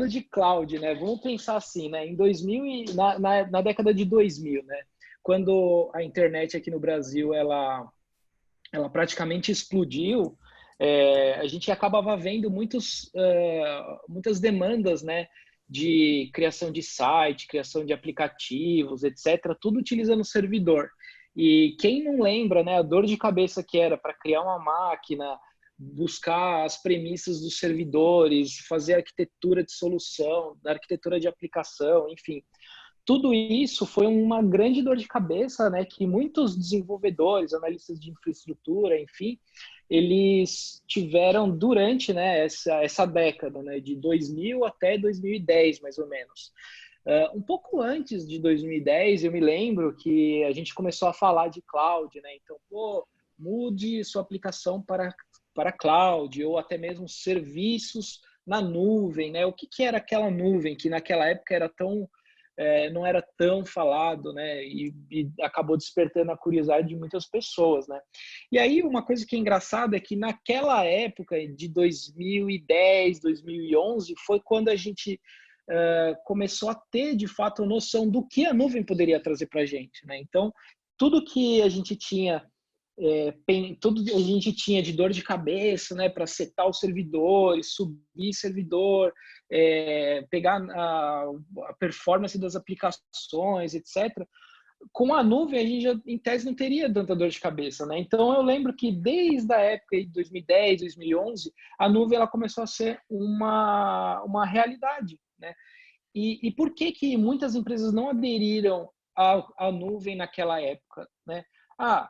de cloud, né? Vamos pensar assim, né? Em 2000 na década de 2000, né? Quando a internet aqui no Brasil ela praticamente explodiu, a gente acabava vendo muitas demandas, né? De criação de site, criação de aplicativos, etc. Tudo utilizando o servidor. E quem não lembra, né? A dor de cabeça que era para criar uma máquina, buscar as premissas dos servidores, fazer arquitetura de solução, arquitetura de aplicação, enfim. Tudo isso foi uma grande dor de cabeça, né, que muitos desenvolvedores, analistas de infraestrutura, enfim, eles tiveram durante, né, essa década, né, de 2000 até 2010, mais ou menos. Um pouco antes de 2010, eu me lembro que a gente começou a falar de cloud, né? Então, pô, mude sua aplicação para cloud, ou até mesmo serviços na nuvem, né? O que era aquela nuvem que naquela época era não era tão falado, né? E acabou despertando a curiosidade de muitas pessoas, né? E aí, uma coisa que é engraçada é que naquela época de 2010, 2011, foi quando a gente começou a ter, de fato, noção do que a nuvem poderia trazer para a gente, né? Então, tudo que a gente tinha tudo a gente tinha de dor de cabeça, né, para setar os servidores, subir servidor, pegar a performance das aplicações, etc. Com a nuvem, a gente já, em tese, não teria tanta dor de cabeça, né? Então, eu lembro que desde a época de 2010, 2011, a nuvem ela começou a ser uma realidade, né? E por que que muitas empresas não aderiram à nuvem naquela época, né? Ah,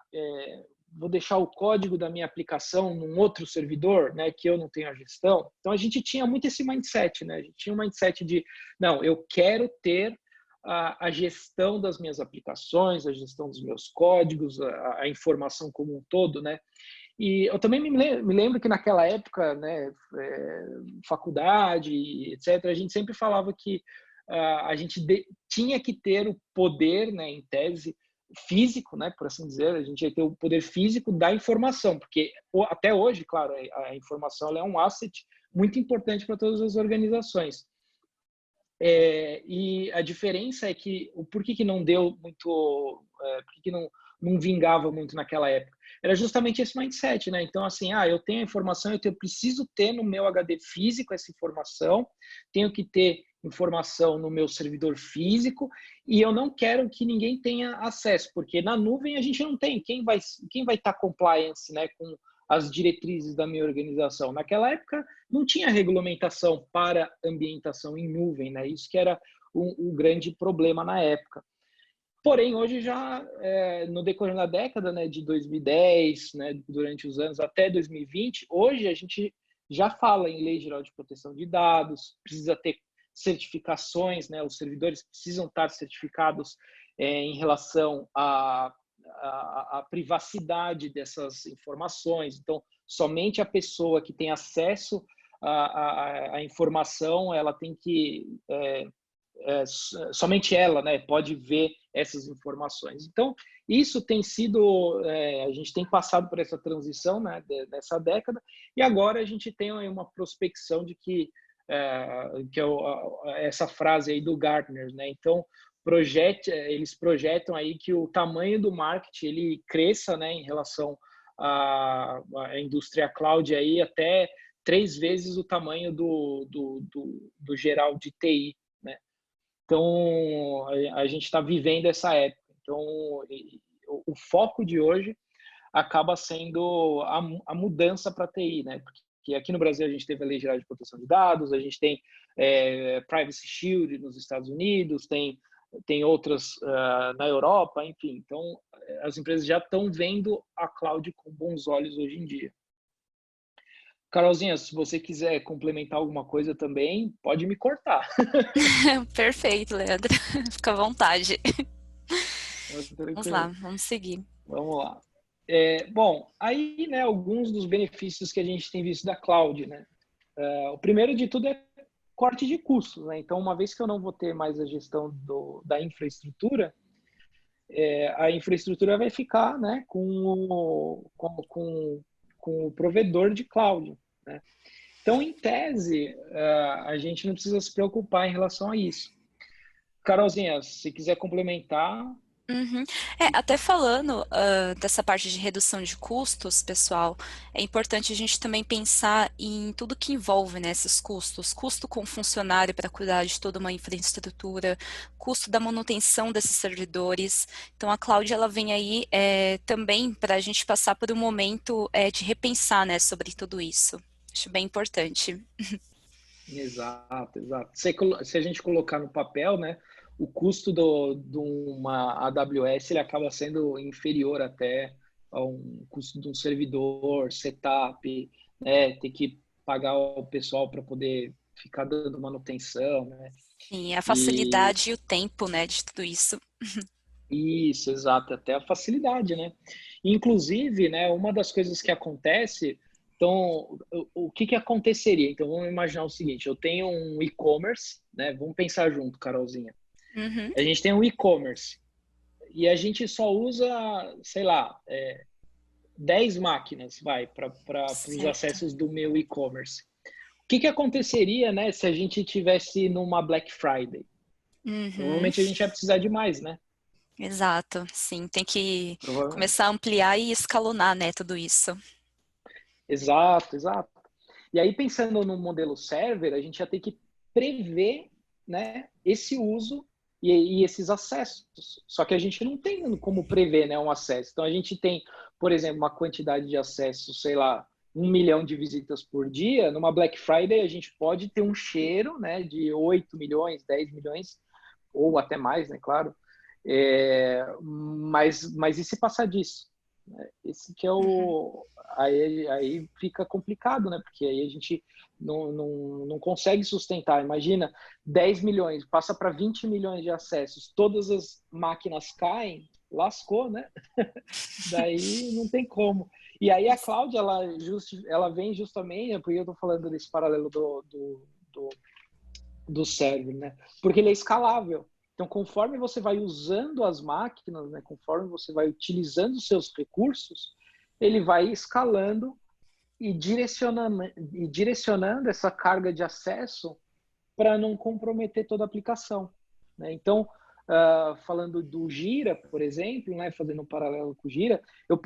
vou deixar o código da minha aplicação num outro servidor, né, que eu não tenho a gestão. Então, a gente tinha muito esse mindset, né? A gente tinha um mindset de, não, eu quero ter a gestão das minhas aplicações, a gestão dos meus códigos, a informação como um todo, né? E eu também me lembro que naquela época, né, faculdade, etc., a gente sempre falava que a gente tinha que ter o poder, né, em tese, físico, né, por assim dizer, a gente ia ter o poder físico da informação, porque até hoje, claro, a informação ela é um asset muito importante para todas as organizações. E a diferença é que o porquê que não deu muito, por que não vingava muito naquela época? Era justamente esse mindset, né? Então, assim, eu tenho a informação, preciso ter no meu HD físico essa informação, tenho que ter informação no meu servidor físico e eu não quero que ninguém tenha acesso, porque na nuvem a gente não tem. Quem vai estar compliance, né, com as diretrizes da minha organização? Naquela época não tinha regulamentação para ambientação em nuvem, né? Isso que era um grande problema na época. Porém, hoje já, no decorrer da década, né, de 2010, né, durante os anos até 2020, hoje a gente já fala em Lei Geral de Proteção de Dados, precisa ter certificações, né, os servidores precisam estar certificados em relação à privacidade dessas informações. Então, somente a pessoa que tem acesso à informação, ela tem que somente ela, né, pode ver essas informações. Então, isso tem sido, a gente tem passado por essa transição, né, nessa década, e agora a gente tem uma prospecção de que essa frase aí do Gartner, né? Então, eles projetam aí que o tamanho do marketing ele cresça, né, em relação à indústria cloud aí até 3 vezes o tamanho do geral de TI, né? Então, a gente está vivendo essa época. Então, o foco de hoje acaba sendo a mudança para a TI, né? Porque aqui no Brasil a gente teve a Lei Geral de Proteção de Dados, a gente tem Privacy Shield nos Estados Unidos, tem outras na Europa, enfim. Então, as empresas já estão vendo a cloud com bons olhos hoje em dia. Carolzinha, se você quiser complementar alguma coisa também, pode me cortar. Perfeito, Leandro. Fica à vontade. Vamos lá, Tranquilo. vamos seguir. Vamos lá. Bom, aí, né, alguns dos benefícios que a gente tem visto da cloud, né? O primeiro de tudo é corte de custos, né? Então, uma vez que eu não vou ter mais a gestão da infraestrutura, a infraestrutura vai ficar, né, com o provedor de cloud, né? Então, em tese, a gente não precisa se preocupar em relação a isso. Carolzinha, se quiser complementar. Uhum. Até falando dessa parte de redução de custos, pessoal, é importante a gente também pensar em tudo que envolve, né, esses custos. Custo com funcionário para cuidar de toda uma infraestrutura, custo da manutenção desses servidores. Então, a Cláudia, ela vem aí também para a gente passar por um momento de repensar, né, sobre tudo isso. Acho bem importante. Exato, exato. Se a gente colocar no papel, né, o custo de uma AWS ele acaba sendo inferior até ao custo de um servidor, setup, né, ter que pagar o pessoal para poder ficar dando manutenção, né? Sim, a E facilidade e o tempo, né, de tudo isso. isso, exato, até a facilidade, né? Inclusive, né, uma das coisas que acontece, então, o que que aconteceria? Então, vamos imaginar o seguinte, eu tenho um e-commerce, né? Vamos pensar junto, Carolzinha. Uhum. A gente tem um e-commerce e a gente só usa, sei lá, 10 máquinas, vai, para os Certo. acessos do meu e-commerce. O que que aconteceria, né, se a gente tivesse numa Black Friday? Uhum. Provavelmente a gente ia precisar de mais, né? Exato, sim, tem que Provavelmente. começar a ampliar e escalonar, né, tudo isso. Exato, exato. E aí, pensando no modelo server, a gente ia ter que prever, né, esse uso e esses acessos. Só que a gente não tem como prever, né, um acesso. Então, a gente tem, por exemplo, uma quantidade de acessos, sei lá, 1 milhão de visitas por dia. Numa Black Friday, a gente pode ter um cheiro, né, de 8 milhões, 10 milhões, ou até mais, né, claro. Mas e se passar disso? Esse que é Uhum. o. Aí fica complicado, né? Porque aí a gente não consegue sustentar. Imagina, 10 milhões, passa para 20 milhões de acessos, todas as máquinas caem, lascou, né? Daí não tem como. E aí a Cláudia, ela vem justamente, porque eu estou falando desse paralelo do, do server, né? Porque ele é escalável. Então, conforme você vai usando as máquinas, né, conforme você vai utilizando os seus recursos, ele vai escalando e direcionando essa carga de acesso para não comprometer toda a aplicação, né? Então, falando do Gira, por exemplo, né, fazendo um paralelo com o Gira,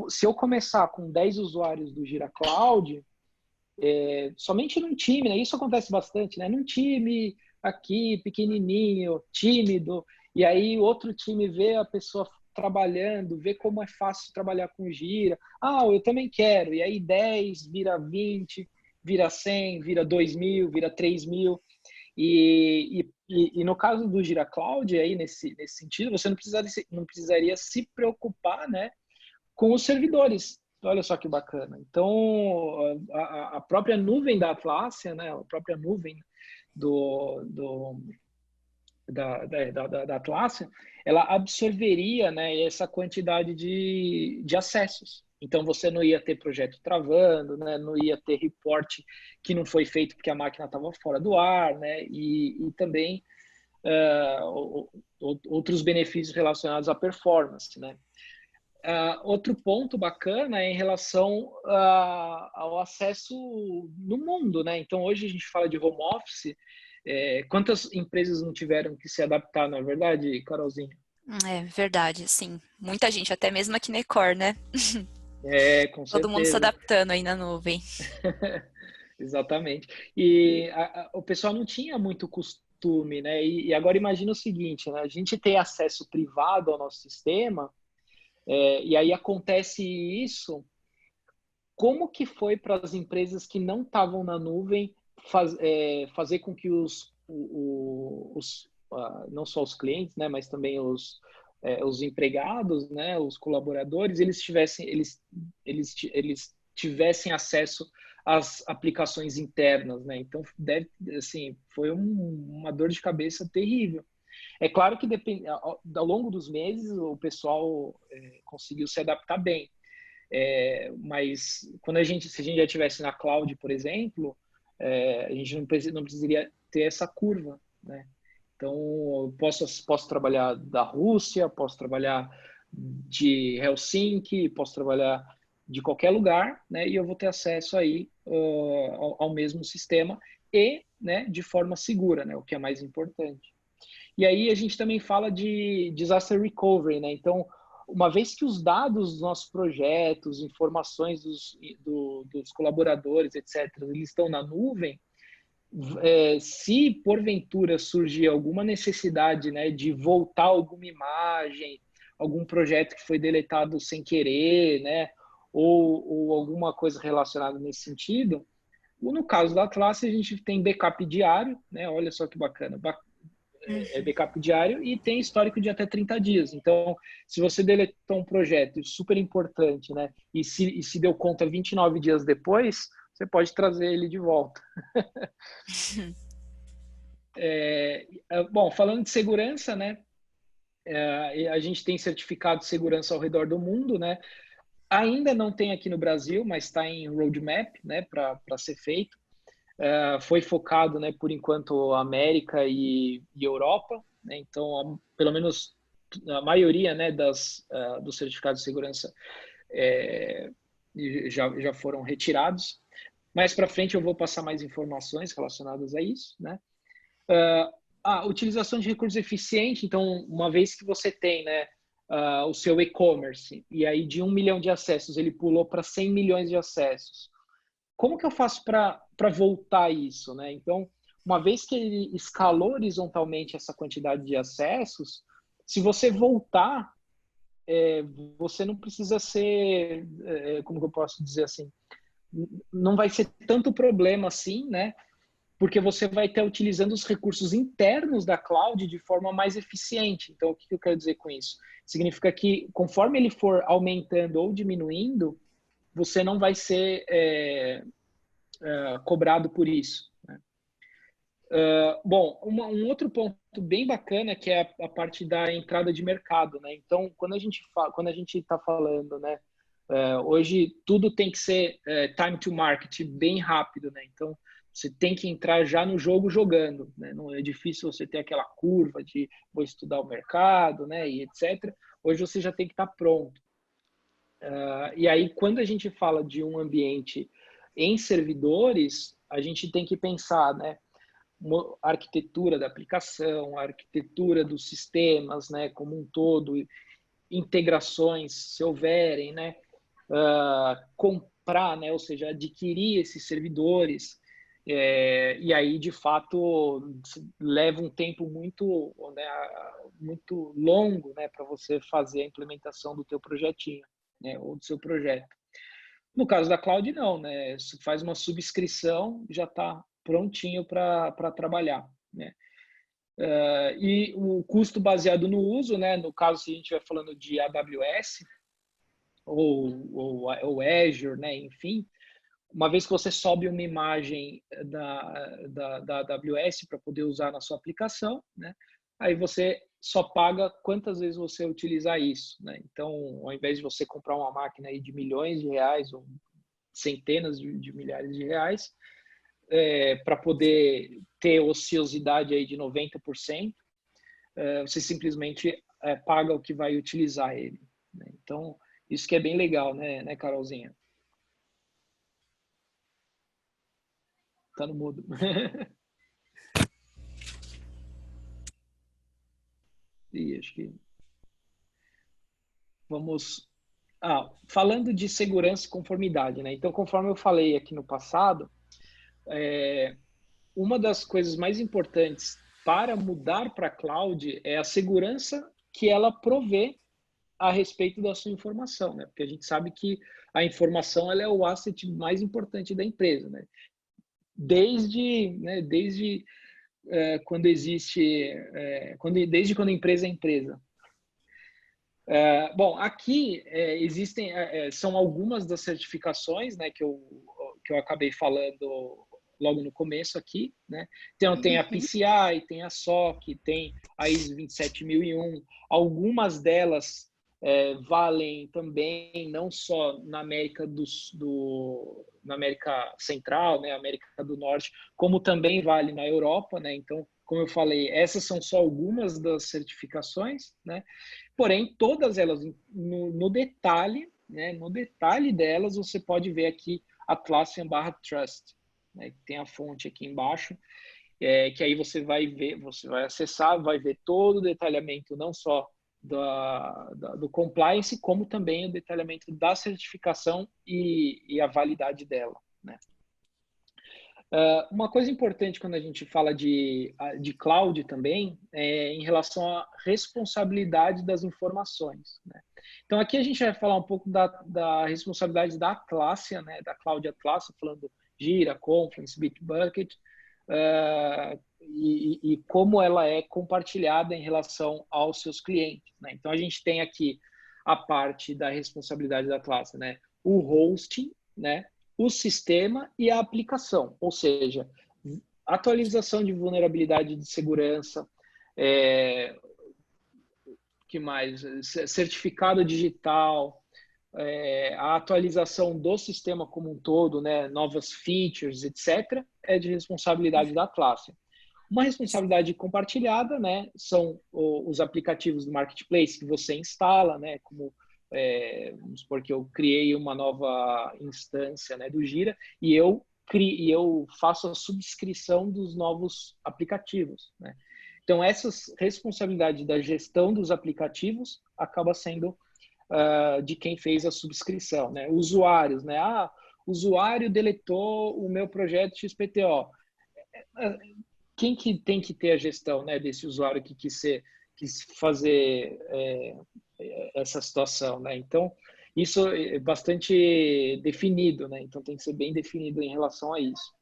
se eu começar com 10 usuários do Gira Cloud, somente num time, né? Isso acontece bastante, né? Num time aqui, pequenininho, tímido, e aí outro time vê a pessoa trabalhando, vê como é fácil trabalhar com Gira. Ah, eu também quero. E aí 10 vira 20, vira 100, vira 2.000, vira 3.000. E no caso do Gira Cloud, aí nesse sentido, você não precisaria se preocupar, né, com os servidores. Olha só que bacana. Então, a própria nuvem da Atlassian, né, a própria nuvem do, da Atlassian, ela absorveria, né, essa quantidade de acessos. Então, você não ia ter projeto travando, né, não ia ter reporte que não foi feito porque a máquina estava fora do ar, né, e também outros benefícios relacionados à performance, né. Outro ponto bacana é em relação ao acesso no mundo, né? Então, hoje a gente fala de home office. Quantas empresas não tiveram que se adaptar, na verdade, Carolzinha? É verdade, sim. Muita gente, até mesmo aqui na Ecor, né? Com Todo mundo se certeza. adaptando aí na nuvem. Exatamente. E o pessoal não tinha muito costume, né? E agora imagina o seguinte, né? A gente tem acesso privado ao nosso sistema, e aí acontece isso. Como que foi para as empresas que não estavam na nuvem fazer com que não só os clientes, né, mas também os empregados, né, os colaboradores, eles tivessem acesso às aplicações internas, né? Então, assim, foi uma dor de cabeça terrível. É claro que ao longo dos meses o pessoal conseguiu se adaptar bem. Mas se a gente já estivesse na cloud, por exemplo, a gente não precisaria ter essa curva, né? Então, eu posso trabalhar da Rússia, posso trabalhar de Helsinki, posso trabalhar de qualquer lugar, né, e eu vou ter acesso aí ao mesmo sistema e, né, de forma segura, né, o que é mais importante. E aí a gente também fala de disaster recovery, né? Então, uma vez que os dados dos nossos projetos, informações dos colaboradores, etc., eles estão na nuvem, se porventura surgir alguma necessidade, né, de voltar alguma imagem, algum projeto que foi deletado sem querer, né, ou alguma coisa relacionada nesse sentido, no caso da classe a gente tem backup diário, né, olha só que bacana, backup diário e tem histórico de até 30 dias. Então, se você deletou um projeto super importante, né, e se deu conta 29 dias depois, você pode trazer ele de volta. Bom, falando de segurança, né, a gente tem certificado de segurança ao redor do mundo, né, ainda não tem aqui no Brasil, mas está em roadmap, né, para ser feito. Foi focado, né, por enquanto, América e Europa, né, então, pelo menos a maioria, né, dos certificados de segurança já foram retirados. Mais para frente eu vou passar mais informações relacionadas a isso, né? A utilização de recursos eficiente, então, uma vez que você tem, né, o seu e-commerce, e aí de 1 milhão de acessos ele pulou para 100 milhões de acessos, como que eu faço para voltar isso, né? Então, uma vez que ele escalou horizontalmente essa quantidade de acessos, se você voltar, você não precisa ser, como que eu posso dizer assim, não vai ser tanto problema assim, né? Porque você vai estar utilizando os recursos internos da cloud de forma mais eficiente. Então, o que eu quero dizer com isso? Significa que, conforme ele for aumentando ou diminuindo, você não vai ser cobrado por isso. Né? Bom, um outro ponto bem bacana que é a parte da entrada de mercado. Né? Então, quando a gente está falando, né, hoje tudo tem que ser time to market bem rápido. Né? Então, você tem que entrar já no jogo jogando. Né? Não é difícil você ter aquela curva de vou estudar o mercado, né, e etc. Hoje você já tem que estar pronto. E aí, quando a gente fala de um ambiente em servidores, a gente tem que pensar, né, a arquitetura da aplicação, a arquitetura dos sistemas, né, como um todo, integrações, se houverem, né, comprar, né, ou seja, adquirir esses servidores, e aí, de fato, leva um tempo muito, né, muito longo, né, para você fazer a implementação do teu projetinho, né, ou do seu projeto. No caso da cloud, não, né? Você faz uma subscrição, já está prontinho para trabalhar, né? E o custo baseado no uso, né? No caso, se a gente estiver falando de AWS ou Azure, né? Enfim, uma vez que você sobe uma imagem da AWS para poder usar na sua aplicação, né? Aí você só paga quantas vezes você utilizar isso, né? Então, ao invés de você comprar uma máquina aí de milhões de reais ou centenas de milhares de reais, para poder ter ociosidade aí de 90%, você simplesmente paga o que vai utilizar ele. Né? Então, isso que é bem legal, né, Carolzinha? Tá no mudo. E acho que vamos... falando de segurança e conformidade, né? Então, conforme eu falei aqui no passado, uma das coisas mais importantes para mudar para a cloud é a segurança que ela provê a respeito da sua informação, né? Porque a gente sabe que a informação ela é o asset mais importante da empresa, né? Desde quando existe, desde quando a empresa é empresa. Bom, aqui são algumas das certificações, né, que eu acabei falando logo no começo aqui, né? Então, tem a PCI, tem a SOC, tem a ISO 27001. Algumas delas valem também não só na América na América Central, né, América do Norte, como também vale na Europa, né? Então, como eu falei, essas são só algumas das certificações, né? Porém, todas elas no detalhe né, no detalhe delas, você pode ver aqui Atlassian/Trust, né, tem a fonte aqui embaixo, que aí você vai ver, você vai acessar, vai ver todo o detalhamento, não só do compliance, como também o detalhamento da certificação e a validade dela, né? Uma coisa importante quando a gente fala de cloud também é em relação à responsabilidade das informações, né? Então, aqui a gente vai falar um pouco da responsabilidade da Atlassian, né? Da Cloud Atlassian, falando Jira, Confluence, Bitbucket, e como ela é compartilhada em relação aos seus clientes, né? Então, a gente tem aqui a parte da responsabilidade da Atlassian, né? O hosting, né? O sistema e a aplicação, ou seja, atualização de vulnerabilidade de segurança, que mais? Certificado digital, a atualização do sistema como um todo, né? Novas features, etc., é de responsabilidade da Atlassian. Uma responsabilidade compartilhada, né? São os aplicativos do Marketplace que você instala, né? Como vamos supor que eu criei uma nova instância, né, do Jira e eu faço a subscrição dos novos aplicativos, né? Então, essa responsabilidade da gestão dos aplicativos acaba sendo de quem fez a subscrição, né? Usuários, né? O usuário deletou o meu projeto XPTO. Quem que tem que ter a gestão, né, desse usuário que quis fazer essa situação, né? Então, isso é bastante definido, né? Então, tem que ser bem definido em relação a isso.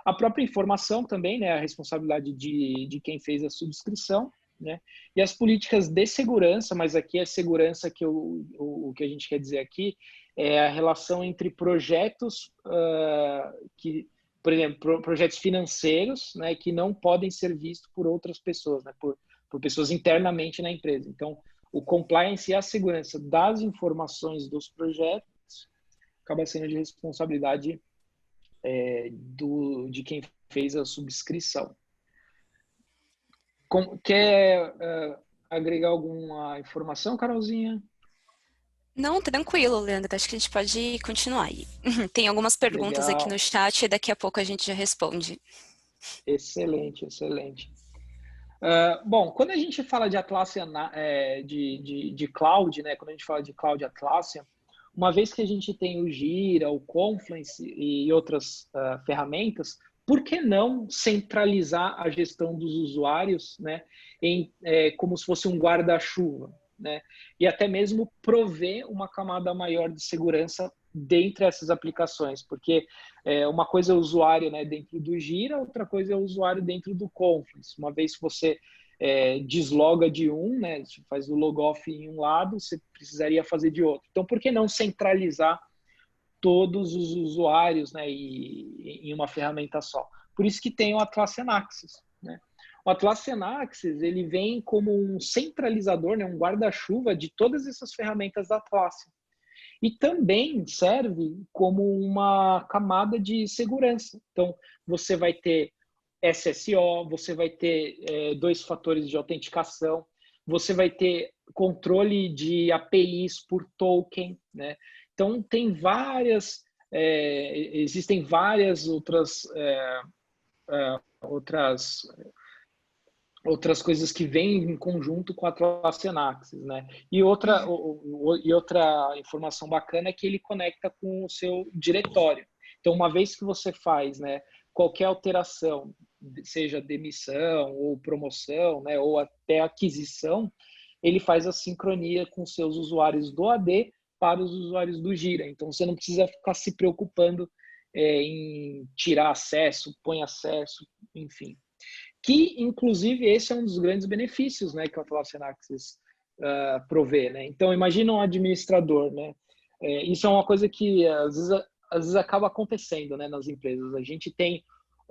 A própria informação também, né? A responsabilidade de quem fez a subscrição, né? E as políticas de segurança, mas aqui a segurança o que a gente quer dizer aqui é a relação entre projetos por exemplo, projetos financeiros, né? Que não podem ser vistos por outras pessoas, né? Por pessoas internamente na empresa. Então, o compliance e a segurança das informações dos projetos acaba sendo de responsabilidade de quem fez a subscrição. Quer agregar alguma informação, Carolzinha? Não, tranquilo, Leandro. Acho que a gente pode continuar aí. Tem algumas perguntas aqui no Legal. chat e daqui a pouco a gente já responde. Excelente, excelente. Bom, quando a gente fala de Atlassian, de cloud, né? Quando a gente fala de cloud Atlassian, uma vez que a gente tem o Jira, o Confluence e outras ferramentas, por que não centralizar a gestão dos usuários, né, como se fosse um guarda-chuva, né? E até mesmo prover uma camada maior de segurança dentre essas aplicações, porque uma coisa é o usuário, né, dentro do Jira, outra coisa é o usuário dentro do Confluence. Uma vez que você desloga de um, né, faz o logoff em um lado, você precisaria fazer de outro. Então, por que não centralizar todos os usuários, né, em uma ferramenta só? Por isso que tem o Atlassian Access, né? O Atlassian Access, ele vem como um centralizador, né, um guarda-chuva de todas essas ferramentas da Atlassian. E também serve como uma camada de segurança. Então, você vai ter SSO, você vai ter 2 fatores de autenticação, você vai ter controle de APIs por token, né? Então, existem várias outras coisas que vêm em conjunto com a Atlassian Access, né? E outra informação bacana é que ele conecta com o seu diretório. Então, uma vez que você faz, né, qualquer alteração, seja demissão ou promoção, né, ou até aquisição, ele faz a sincronia com seus usuários do AD para os usuários do Jira. Então, você não precisa ficar se preocupando em tirar acesso, põe acesso, enfim. Que, inclusive, esse é um dos grandes benefícios, né, que o Atlassian Access provê, né? Então, imagina um administrador, né? Isso é uma coisa que, às vezes acaba acontecendo, né, nas empresas. A gente tem,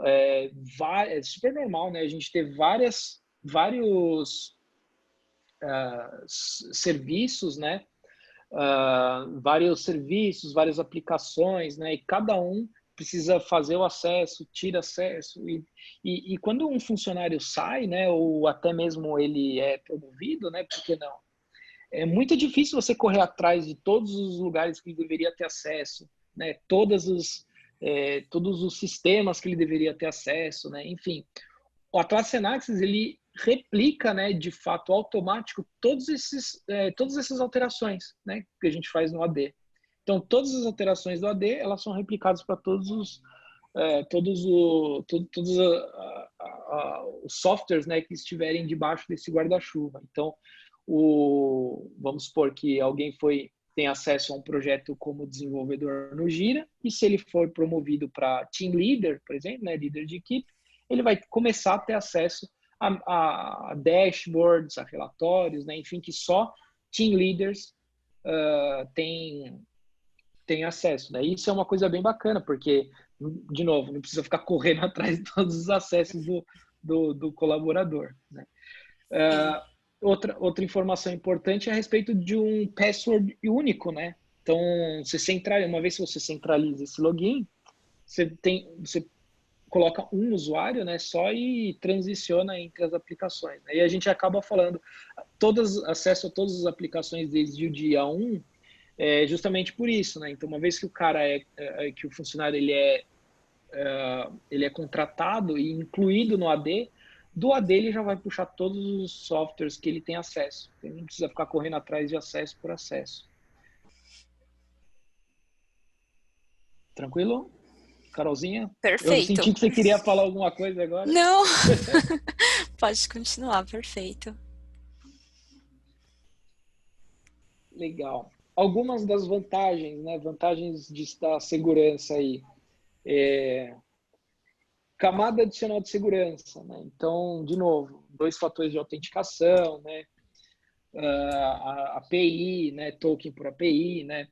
é super normal, né? A gente ter vários serviços, né? Vários serviços, várias aplicações, né? E cada um precisa fazer o acesso, tira acesso, e quando um funcionário sai, né, ou até mesmo ele é promovido, né, por que não? é muito difícil você correr atrás de todos os lugares que ele deveria ter acesso, né? Todos os sistemas que ele deveria ter acesso, né? Enfim, o Atlas Synapses, ele replica, né, de fato automático todas essas alterações, né, que a gente faz no AD. Então, todas as alterações do AD, elas são replicadas para todos os os softwares, né, que estiverem debaixo desse guarda-chuva. Então, vamos supor que alguém tem acesso a um projeto como desenvolvedor no Gira, e se ele for promovido para team leader, por exemplo, né, líder de equipe, ele vai começar a ter acesso a dashboards, a relatórios, né, enfim, que só team leaders têm acesso, né? Isso é uma coisa bem bacana, porque, de novo, não precisa ficar correndo atrás de todos os acessos do colaborador, né? Outra informação importante é a respeito de um password único, né? Então, uma vez que você centraliza esse login, você coloca um usuário, né, só, e transiciona entre as aplicações. E a gente acaba falando acesso a todas as aplicações desde o dia 1, justamente por isso, né? Então, uma vez que que o funcionário ele é contratado e incluído no AD, do AD ele já vai puxar todos os softwares que ele tem acesso. Ele não precisa ficar correndo atrás de acesso por acesso. Tranquilo? Carolzinha? Perfeito. Eu senti que você queria falar alguma coisa agora. Não, pode continuar, perfeito. Legal. Algumas das vantagens, né? Vantagens da segurança aí. Camada adicional de segurança, né? Então, de novo, 2 fatores de autenticação, né? A API, né? Token por API, né?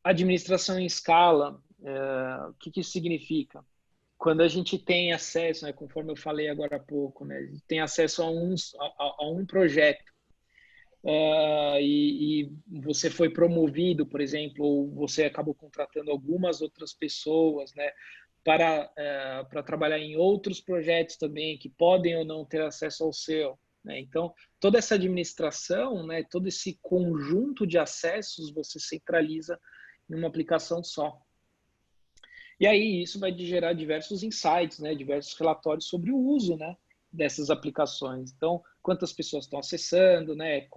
Administração em escala. O que isso significa? Quando a gente tem acesso, né, conforme eu falei agora há pouco, né, a gente tem acesso a um projeto, e você foi promovido, por exemplo, ou você acabou contratando algumas outras pessoas, né, para trabalhar em outros projetos também, que podem ou não ter acesso ao seu, né? Então, toda essa administração, né, todo esse conjunto de acessos, você centraliza em uma aplicação só. E aí isso vai gerar diversos insights, né, diversos relatórios sobre o uso, né, dessas aplicações. Então, quantas pessoas estão acessando, né,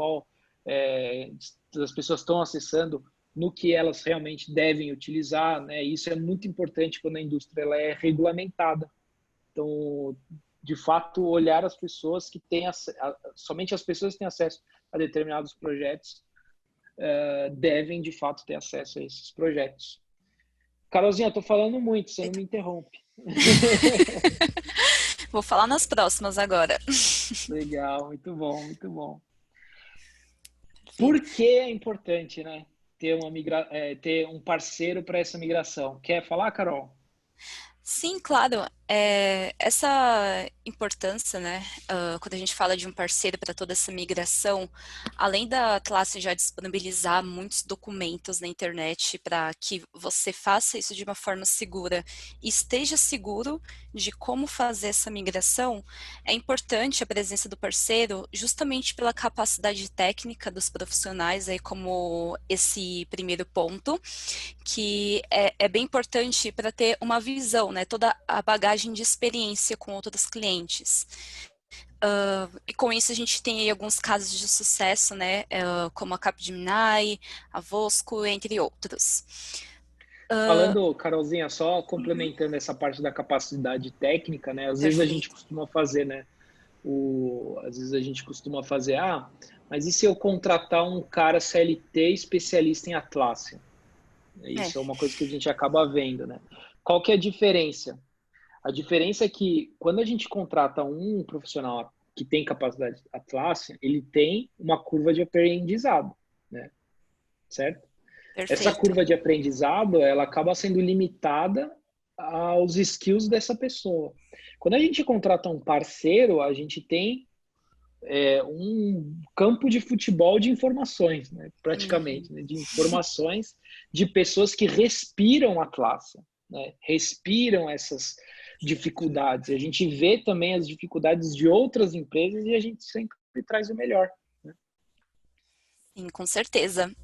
as pessoas estão acessando no que elas realmente devem utilizar, né? Isso é muito importante quando a indústria ela é regulamentada. Então, de fato, olhar as pessoas que têm somente as pessoas que têm acesso a determinados projetos devem de fato ter acesso a esses projetos. Carolzinha, eu tô falando muito, você não me interrompe. Vou falar nas próximas agora. Legal, muito bom, muito bom. Por que é importante, né, ter um parceiro para essa migração? Quer falar, Carol? Sim, claro. Essa importância, né, quando a gente fala de um parceiro para toda essa migração, além da classe já disponibilizar muitos documentos na internet para que você faça isso de uma forma segura e esteja seguro de como fazer essa migração, é importante a presença do parceiro justamente pela capacidade técnica dos profissionais, aí como esse primeiro ponto, que é bem importante para ter uma visão, né, toda a bagagem de experiência com outros clientes. E com isso a gente tem aí alguns casos de sucesso, né, como a Capgemini, a Vosco, entre outros. Falando, Carolzinha, só complementando essa parte da capacidade técnica, né, às vezes a gente costuma fazer, né, mas e se eu contratar um cara CLT especialista em Atlassian? Isso é uma coisa que a gente acaba vendo, né? Qual que é a diferença? A diferença é que quando a gente contrata um profissional que tem capacidade Atlassian, ele tem uma curva de aprendizado, né? Certo? Perfeito. Essa curva de aprendizado, ela acaba sendo limitada aos skills dessa pessoa. Quando a gente contrata um parceiro, a gente tem um campo de futebol de informações, né? Praticamente, né? De informações de pessoas que respiram Atlassian, né? Respiram essas dificuldades. A gente vê também as dificuldades de outras empresas e a gente sempre traz o melhor, né? Sim, com certeza.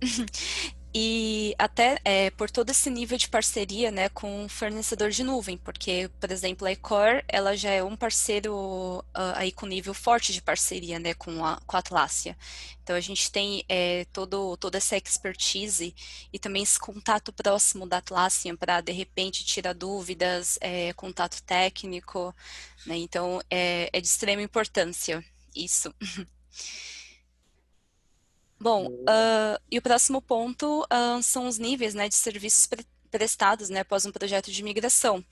E até por todo esse nível de parceria, né, com o fornecedor de nuvem, porque, por exemplo, a Ecor, ela já é um parceiro aí com nível forte de parceria, né, com a Atlassian. Então a gente tem toda essa expertise e também esse contato próximo da Atlassian para, de repente, tirar dúvidas, contato técnico, né, então é de extrema importância isso. Bom, Boa. e o próximo ponto, são os níveis, né, de serviços prestados, né, após um projeto de migração.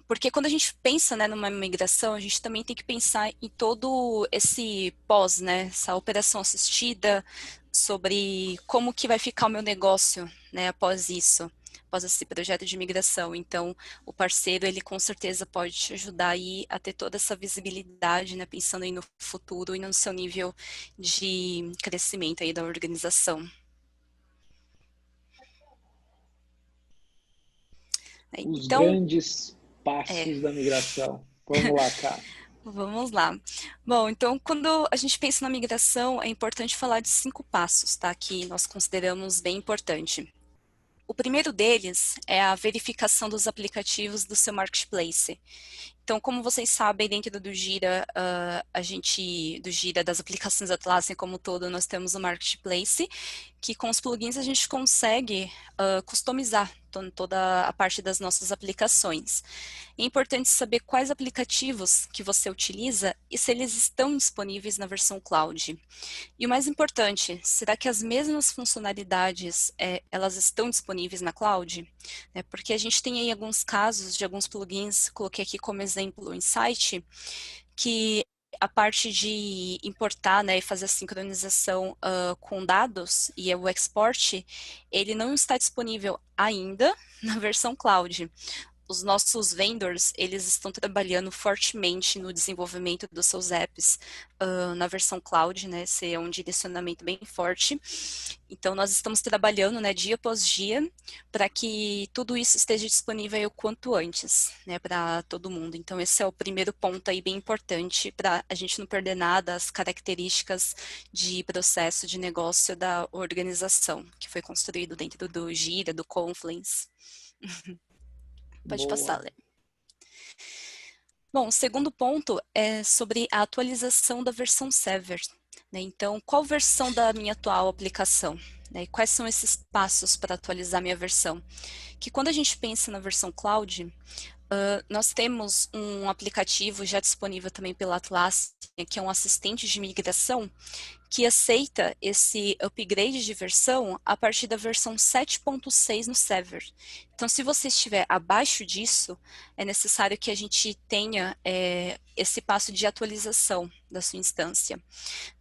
Porque quando a gente pensa, né, numa migração, a gente também tem que pensar em todo esse pós, né, essa operação assistida, sobre como que vai ficar o meu negócio, né, após isso, após esse projeto de migração. Então, o parceiro, ele com certeza pode te ajudar aí a ter toda essa visibilidade, né, pensando aí no futuro e no seu nível de crescimento aí da organização. Os Então, grandes é, passos da migração. Vamos lá, cara. vamos lá. Bom, então, quando a gente pensa na migração, é importante falar de 5 passos, tá? Que nós consideramos bem importante. O primeiro deles é a verificação dos aplicativos do seu marketplace. Então, como vocês sabem, dentro do Gira, do Gira, das aplicações Atlassian como um todo, nós temos o Marketplace, que com os plugins a gente consegue customizar toda a parte das nossas aplicações. É importante saber quais aplicativos que você utiliza e se eles estão disponíveis na versão cloud. E o mais importante, será que as mesmas funcionalidades, elas estão disponíveis na cloud? Porque a gente tem aí alguns casos de alguns plugins, coloquei aqui como exemplo o Insight, que a parte de importar, né, e fazer a sincronização com dados e o export, ele não está disponível ainda na versão cloud. Os nossos vendors, eles estão trabalhando fortemente no desenvolvimento dos seus apps na versão cloud, né? Esse é um direcionamento bem forte. Então, nós estamos trabalhando, né, dia após dia, para que tudo isso esteja disponível o quanto antes, né, para todo mundo. Então, esse é o primeiro ponto aí bem importante para a gente não perder nada, as características de processo de negócio da organização, que foi construído dentro do Gira, do Confluence. Pode passar, Boa. Lê. Bom, o segundo ponto é sobre a atualização da versão server, né? Então, qual versão da minha atual aplicação? Né? E quais são esses passos para atualizar minha versão? Que quando a gente pensa na versão cloud, nós temos um aplicativo já disponível também pela Atlassian, que é um assistente de migração, que aceita esse upgrade de versão a partir da versão 7.6 no server. Então, se você estiver abaixo disso, é necessário que a gente tenha esse passo de atualização da sua instância.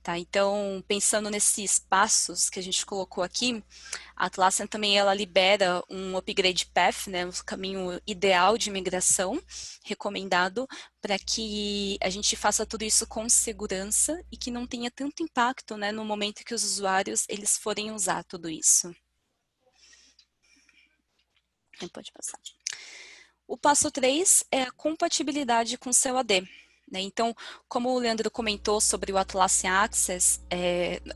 Tá? Então, pensando nesses passos que a gente colocou aqui, a Atlassian também ela libera um upgrade path, né, um caminho ideal de migração recomendado para que a gente faça tudo isso com segurança e que não tenha tanto impacto, né, no momento que os usuários eles forem usar tudo isso. Pode passar. O passo 3 é a compatibilidade com o seu AD. Né? Então, como o Leandro comentou sobre o Atlassian Access,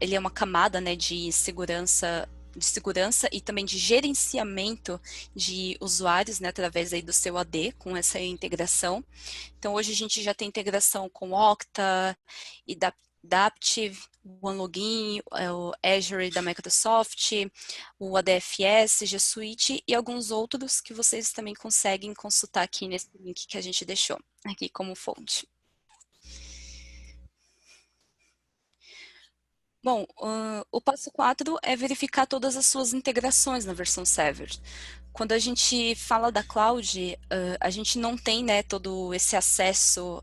ele é uma camada, né, de segurança e também de gerenciamento de usuários, né, através aí do seu AD, com essa integração. Então, hoje a gente já tem integração com Okta e Adaptive, o OneLogin, o Azure da Microsoft, o ADFS, G Suite e alguns outros que vocês também conseguem consultar aqui nesse link que a gente deixou aqui como fonte. Bom, o passo 4 é verificar todas as suas integrações na versão server. Quando a gente fala da cloud, a gente não tem, né, todo esse acesso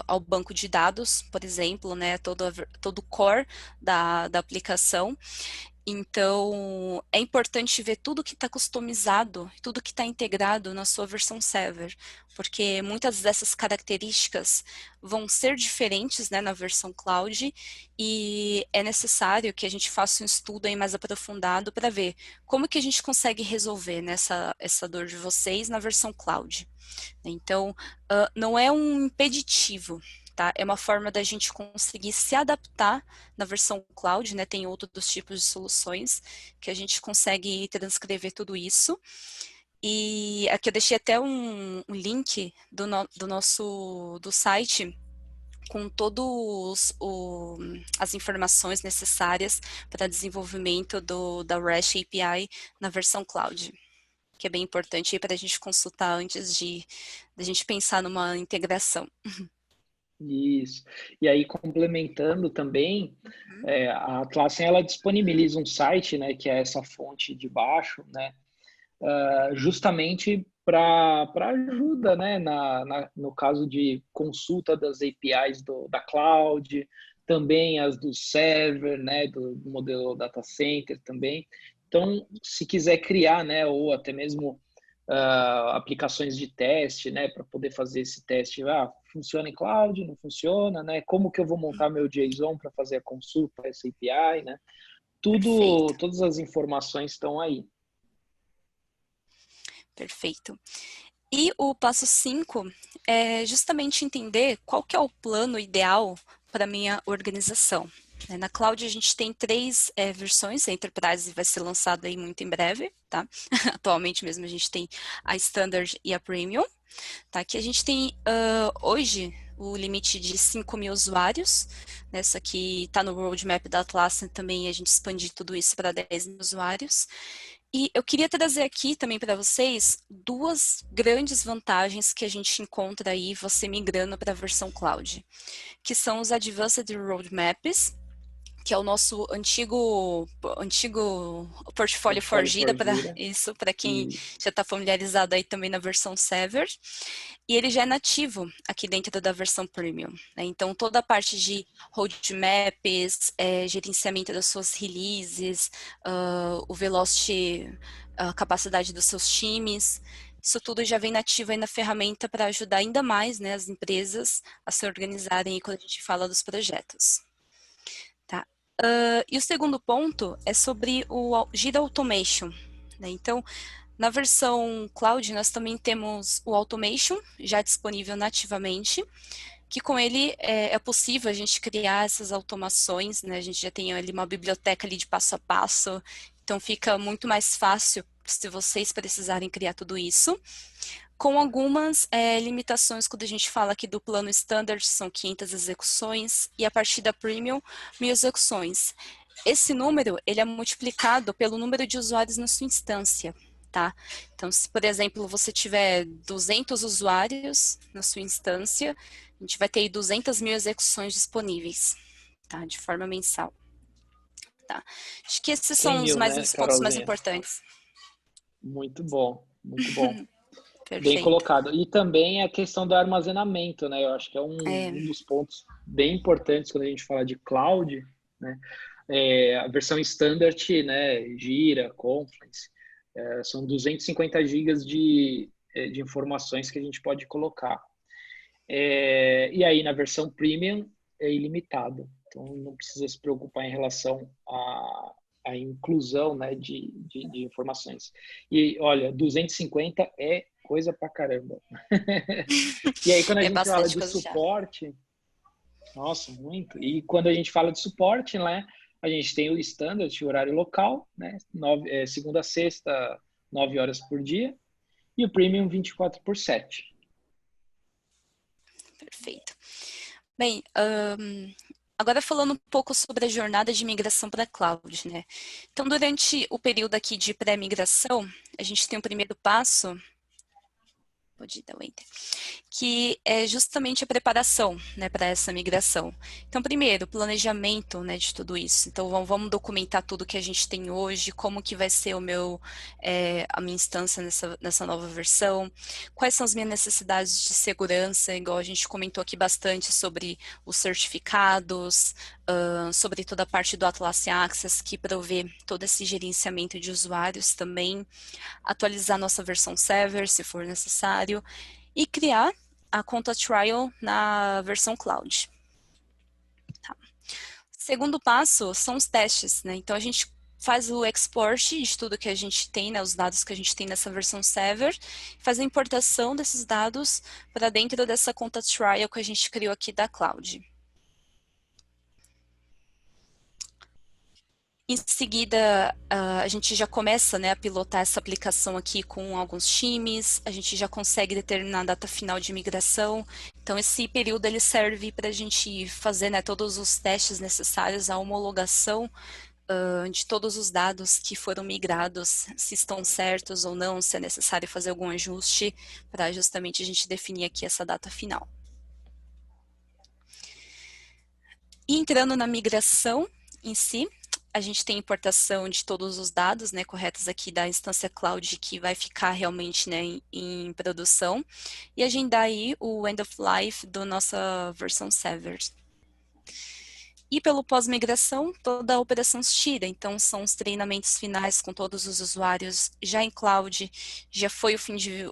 ao banco de dados, por exemplo, né, todo o core da aplicação. Então, é importante ver tudo que está customizado, tudo que está integrado na sua versão server, porque muitas dessas características vão ser diferentes, né, na versão cloud, e é necessário que a gente faça um estudo aí mais aprofundado para ver como que a gente consegue resolver essa dor de vocês na versão cloud. Então, não é um impeditivo, tá? É uma forma da gente conseguir se adaptar na versão cloud, né? Tem outros tipos de soluções que a gente consegue transcrever tudo isso. E aqui eu deixei até um link do nosso site com todas as informações necessárias para desenvolvimento da REST API na versão cloud, que é bem importante para a gente consultar antes de a gente pensar numa integração. Isso. E aí, complementando também, a Atlassian, ela disponibiliza um site, né, que é essa fonte de baixo, né, justamente para ajuda, né, no caso de consulta das APIs da cloud, também as do server, né, do modelo data center também. Então, se quiser criar, né, ou até mesmo aplicações de teste, né, para poder fazer esse teste, funciona em cloud, não funciona, né? Como que eu vou montar meu JSON para fazer a consulta, essa API, né? Perfeito. Todas as informações estão aí. Perfeito. E o passo 5 é justamente entender qual que é o plano ideal para a minha organização. Na cloud a gente tem 3 versões, a Enterprise vai ser lançada aí muito em breve, tá? Atualmente mesmo a gente tem a Standard e a Premium, tá? Que a gente tem hoje o limite de 5.000 usuários, né? Isso aqui está no roadmap da Atlassian também, a gente expandir tudo isso para 10.000 usuários. E eu queria trazer aqui também para vocês 2 grandes vantagens que a gente encontra aí você migrando para a versão cloud, que são os Advanced Roadmaps, que é o nosso antigo portfólio Forgira, para isso, para quem já está familiarizado aí também na versão Server, e ele já é nativo aqui dentro da versão Premium, né? Então toda a parte de roadmaps, gerenciamento das suas releases, o velocity, a capacidade dos seus times, isso tudo já vem nativo aí na ferramenta para ajudar ainda mais, né, as empresas a se organizarem aí quando a gente fala dos projetos. E o segundo ponto é sobre o Jira Automation, né? Então, na versão Cloud, nós também temos o Automation já disponível nativamente, que com ele é possível a gente criar essas automações, né? A gente já tem ali uma biblioteca ali de passo a passo, então fica muito mais fácil se vocês precisarem criar tudo isso. Com algumas limitações quando a gente fala aqui do plano standard, são 500 execuções, e a partir da premium, 1.000 execuções. Esse número, ele é multiplicado pelo número de usuários na sua instância, tá? Então, se, por exemplo, você tiver 200 usuários na sua instância, a gente vai ter aí 200.000 execuções disponíveis, tá? De forma mensal. Tá? Acho que esses são os 100.000, né, pontos mais Carolzinha? importantes. Muito bom, muito bom. Bem Perfeito. colocado. E também a questão do armazenamento, né? Eu acho que é um dos pontos bem importantes quando a gente fala de cloud, né? A versão standard, né? Gira, Confluence, são 250 gigas de informações que a gente pode colocar. E aí na versão premium é ilimitado. Então não precisa se preocupar em relação à inclusão, né, de informações. E olha, 250 é coisa pra caramba. E aí quando a gente fala Bastante de coisa já. suporte, nossa, muito. E quando a gente fala de suporte, né, a gente tem o standard, o horário local, né, segunda a sexta, 9 horas por dia, e o premium 24/7. Perfeito. Bem, agora falando um pouco sobre a jornada de migração para a cloud, né? Então, durante o período aqui de pré-migração, a gente tem o primeiro passo, pode dar o enter, que é justamente a preparação, né, para essa migração. Então, primeiro, planejamento, né, de tudo isso. Então, vamos documentar tudo que a gente tem hoje, como que vai ser a minha instância nessa nova versão, quais são as minhas necessidades de segurança, igual a gente comentou aqui bastante sobre os certificados, sobre toda a parte do Atlassian Access, que provê todo esse gerenciamento de usuários também, atualizar nossa versão server, se for necessário, e criar a conta trial na versão cloud. Tá. Segundo passo são os testes, né? Então a gente faz o export de tudo que a gente tem, né, os dados que a gente tem nessa versão server, faz a importação desses dados para dentro dessa conta trial que a gente criou aqui da Cloud. Em seguida, a gente já começa, né, a pilotar essa aplicação aqui com alguns times, a gente já consegue determinar a data final de migração. Então, esse período ele serve para a gente fazer, né, todos os testes necessários, a homologação de todos os dados que foram migrados, se estão certos ou não, se é necessário fazer algum ajuste, para justamente a gente definir aqui essa data final. E entrando na migração em si, a gente tem importação de todos os dados, né, corretos aqui da instância cloud que vai ficar realmente, né, em produção e agendar aí o end of life da nossa versão server. E pelo pós-migração, toda a operação se tira, então são os treinamentos finais com todos os usuários já em cloud, já foi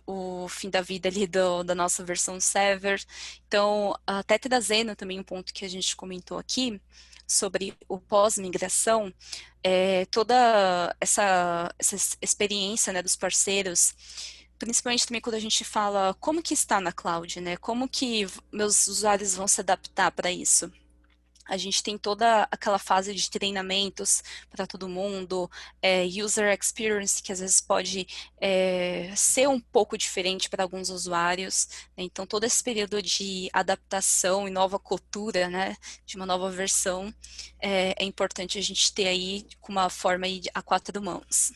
o fim da vida ali da nossa versão server. Então, até trazendo também um ponto que a gente comentou aqui, sobre o pós-migração, toda essa experiência, né, dos parceiros, principalmente também quando a gente fala como que está na cloud, né, como que meus usuários vão se adaptar para isso. A gente tem toda aquela fase de treinamentos para todo mundo, user experience, que às vezes pode ser um pouco diferente para alguns usuários, né? Então, todo esse período de adaptação e nova cultura, né, de uma nova versão, é importante a gente ter aí com uma forma aí a quatro mãos.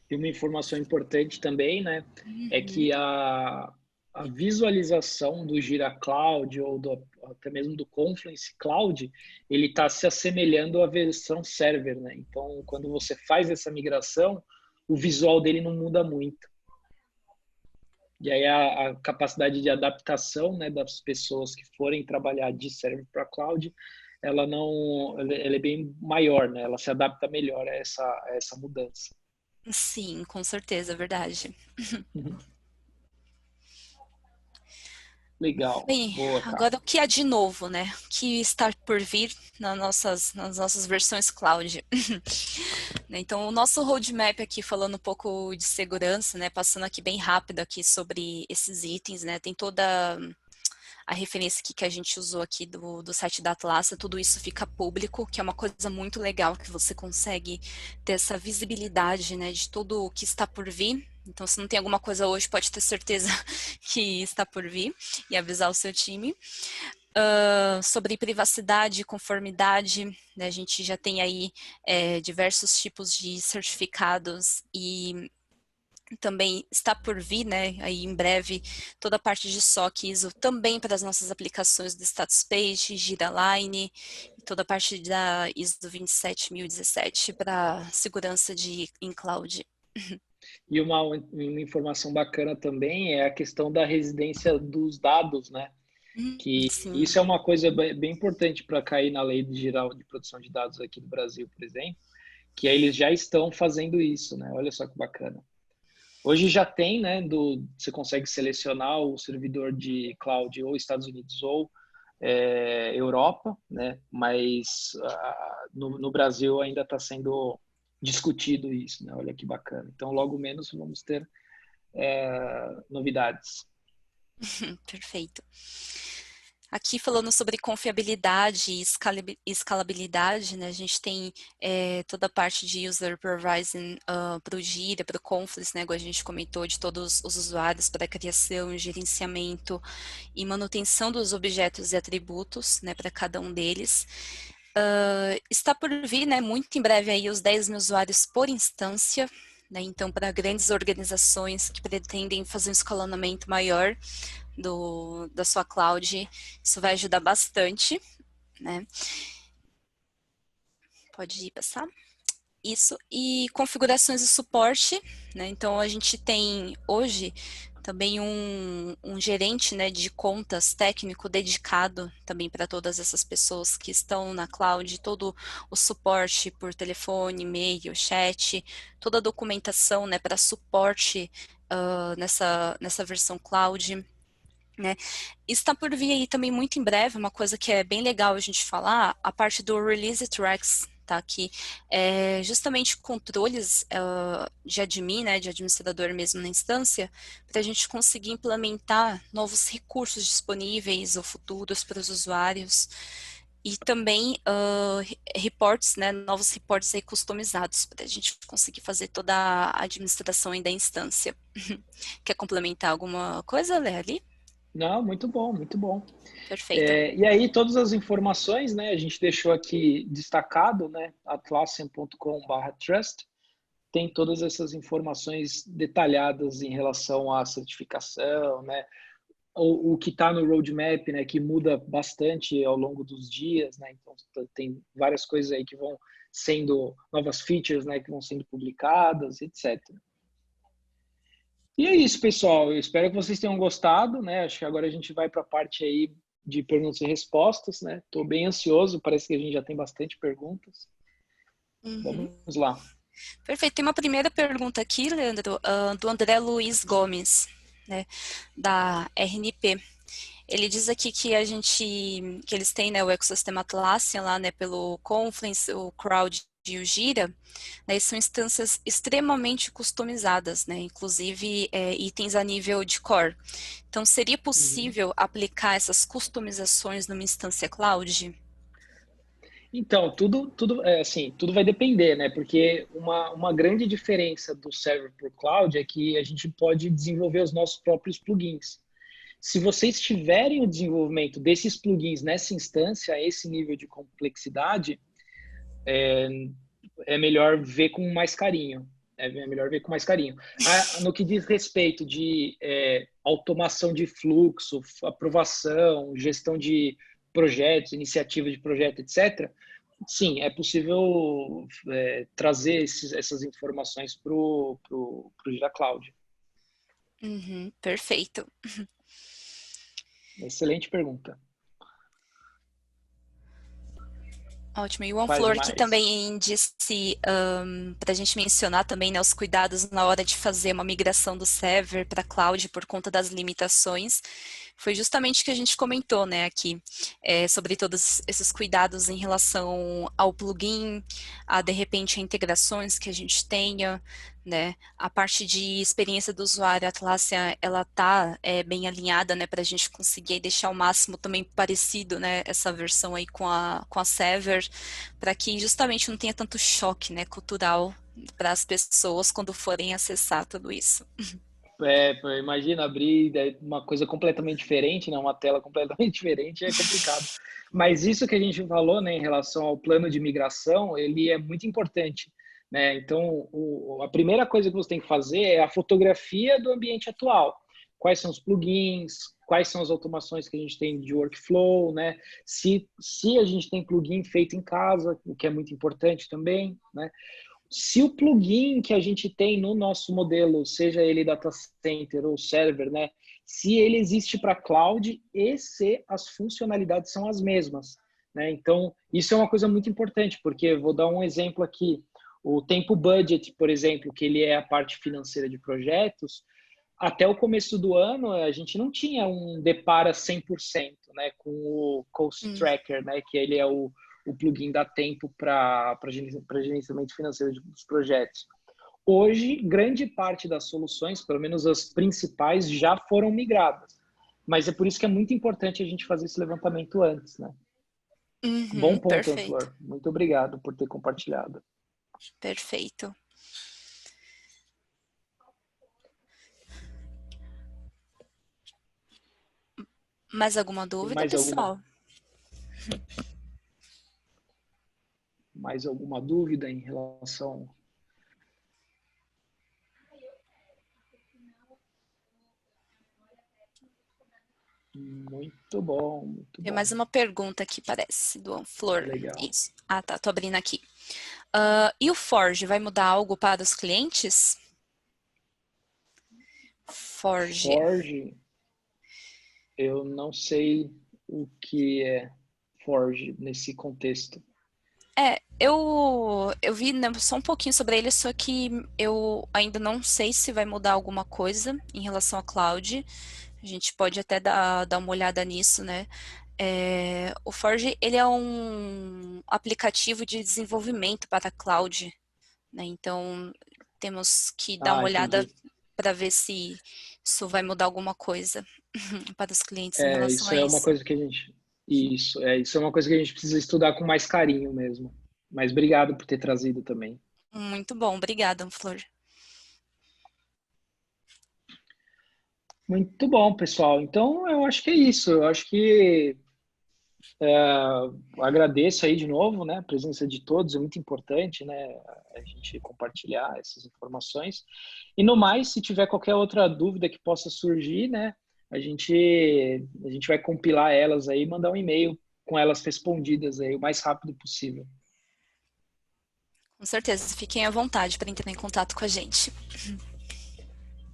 E uma informação importante também, né, é que a visualização do Jira Cloud ou até mesmo do Confluence Cloud, ele está se assemelhando à versão server, né? Então, quando você faz essa migração, o visual dele não muda muito. E aí a capacidade de adaptação, né, das pessoas que forem trabalhar de server para cloud, ela é bem maior, né? Ela se adapta melhor a essa mudança. Sim, com certeza, é verdade. Uhum. Legal. Bem, Boa, cara. agora o que há de novo, né? O que está por vir nas nossas versões cloud? Então, o nosso roadmap aqui, falando um pouco de segurança, né? Passando aqui bem rápido aqui sobre esses itens, né? Tem toda a referência aqui que a gente usou aqui do site da Atlassian, tudo isso fica público, que é uma coisa muito legal, que você consegue ter essa visibilidade, né, de tudo o que está por vir. Então, se não tem alguma coisa hoje, pode ter certeza que está por vir e avisar o seu time. Sobre privacidade e conformidade, né, a gente já tem aí diversos tipos de certificados e também está por vir, né, aí em breve, toda a parte de SOC ISO também para as nossas aplicações do Status Page, Giraline, e toda a parte da ISO 27017 para segurança em cloud. E uma informação bacana também é a questão da residência dos dados, né? Que Sim. isso é uma coisa bem importante para cair na lei geral de proteção de dados aqui no Brasil, por exemplo, que aí eles já estão fazendo isso, né? Olha só que bacana. Hoje já tem, né, você consegue selecionar o servidor de cloud ou Estados Unidos ou Europa, né, mas no Brasil ainda está sendo discutido isso, né, olha que bacana. Então, logo menos vamos ter novidades. Perfeito. Aqui falando sobre confiabilidade e escalabilidade, né, a gente tem toda a parte de user provising para o Jira, para o Confluence, né, como a gente comentou, de todos os usuários para criação, gerenciamento e manutenção dos objetos e atributos, né, para cada um deles. Está por vir, né, muito em breve aí os 10 mil usuários por instância, né, então para grandes organizações que pretendem fazer um escalonamento maior da sua cloud, isso vai ajudar bastante, né? Pode ir passar. Isso, e configurações de suporte, né? Então a gente tem hoje também um gerente, né, de contas técnico dedicado também para todas essas pessoas que estão na cloud, todo o suporte por telefone, e-mail, chat, toda a documentação, né, para suporte nessa versão cloud. Né? Está por vir aí também muito em breve, uma coisa que é bem legal a gente falar, a parte do Release Tracks, tá? Que justamente controles de admin, né, de administrador mesmo na instância, para a gente conseguir implementar novos recursos disponíveis ou futuros para os usuários. E também reports, né, novos reports aí customizados, para a gente conseguir fazer toda a administração aí da instância. Quer complementar alguma coisa, Lê, ali? Não, muito bom, muito bom. Perfeito. E aí, todas as informações, né, a gente deixou aqui destacado, né, atlassian.com/trust, tem todas essas informações detalhadas em relação à certificação, né, o que está no roadmap, né, que muda bastante ao longo dos dias, né, então tem várias coisas aí que vão sendo, novas features, né, que vão sendo publicadas, etc. E é isso, pessoal. Eu espero que vocês tenham gostado, né? Acho que agora a gente vai para a parte aí de perguntas e respostas, né? Estou bem ansioso, parece que a gente já tem bastante perguntas. Uhum. Vamos lá. Perfeito. Tem uma primeira pergunta aqui, Leandro, do André Luiz Gomes, né, da RNP. Ele diz aqui que que eles têm, né, o ecossistema Atlassian lá, né, pelo Confluence, o Crowd e o Gira, né, e são instâncias extremamente customizadas, né, inclusive itens a nível de core. Então, seria possível aplicar essas customizações numa instância cloud? Então, tudo vai depender, né? Porque uma grande diferença do server para o cloud é que a gente pode desenvolver os nossos próprios plugins. Se vocês tiverem o desenvolvimento desses plugins nessa instância, a esse nível de complexidade, é melhor ver com mais carinho. É melhor ver com mais carinho. No que diz respeito de automação de fluxo, aprovação, gestão de projetos, iniciativa de projeto, etc., sim, é possível trazer essas informações para o Gira Cloud. Uhum, perfeito. Excelente pergunta. Ótimo. E o Quais Flor que mais? também disse para a gente mencionar também, né, os cuidados na hora de fazer uma migração do server para cloud por conta das limitações. Foi justamente o que a gente comentou, né, aqui, sobre todos esses cuidados em relação ao plugin, a de repente integrações que a gente tenha, né, a parte de experiência do usuário, a Atlassian, ela tá bem alinhada, né, para a gente conseguir deixar o máximo também parecido, né, essa versão aí com a Sever, para que justamente não tenha tanto choque, né, cultural para as pessoas quando forem acessar tudo isso. Imagina abrir uma coisa completamente diferente, né? Uma tela completamente diferente, é complicado. Mas isso que a gente falou, né, em relação ao plano de migração, ele é muito importante, né? Então, a primeira coisa que você tem que fazer é a fotografia do ambiente atual. Quais são os plugins, quais são as automações que a gente tem de workflow, né? Se a gente tem plugin feito em casa, o que é muito importante também, né? Se o plugin que a gente tem no nosso modelo, seja ele data center ou server, né, se ele existe para cloud e se as funcionalidades são as mesmas, né? Então, isso é uma coisa muito importante, porque vou dar um exemplo aqui, o tempo budget, por exemplo, que ele é a parte financeira de projetos, até o começo do ano a gente não tinha um depara 100%, né, com o Cost Tracker, né, que ele é o plugin da Tempo para gerenciamento financeiro dos projetos. Hoje, grande parte das soluções, pelo menos as principais, já foram migradas. Mas é por isso que é muito importante a gente fazer esse levantamento antes, né? Bom Uhum, ponto, perfeito, Flor. Muito obrigado por ter compartilhado. perfeito. Mais alguma Tem dúvida, pessoal? mais alguma dúvida em relação? Muito bom, muito Tem bom. mais uma pergunta aqui, parece, do Flor. Legal. Isso. Ah, tá, tô abrindo aqui. E o Forge vai mudar algo para os clientes? Forge. Forge, eu não sei o que é Forge nesse contexto. Eu vi, né, só um pouquinho sobre ele, só que eu ainda não sei se vai mudar alguma coisa em relação à cloud. A gente pode até dar uma olhada nisso, né? O Forge, ele é um aplicativo de desenvolvimento para cloud, né? Então, temos que dar uma Ah, olhada entendi. para ver se isso vai mudar alguma coisa para os clientes em É, relação isso a é uma isso. coisa que a gente. Isso é uma coisa que a gente precisa estudar com mais carinho mesmo. Mas obrigado por ter trazido também. Muito bom, obrigada, Flor. Muito bom, pessoal. Então, eu acho que é isso. Eu acho que agradeço aí de novo, né? A presença de todos é muito importante, né? A gente compartilhar essas informações. E no mais, se tiver qualquer outra dúvida que possa surgir, né? A gente vai compilar elas aí e mandar um e-mail com elas respondidas aí o mais rápido possível. Com certeza, fiquem à vontade para entrar em contato com a gente.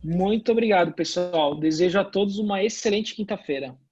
Muito obrigado, pessoal. Desejo a todos uma excelente quinta-feira.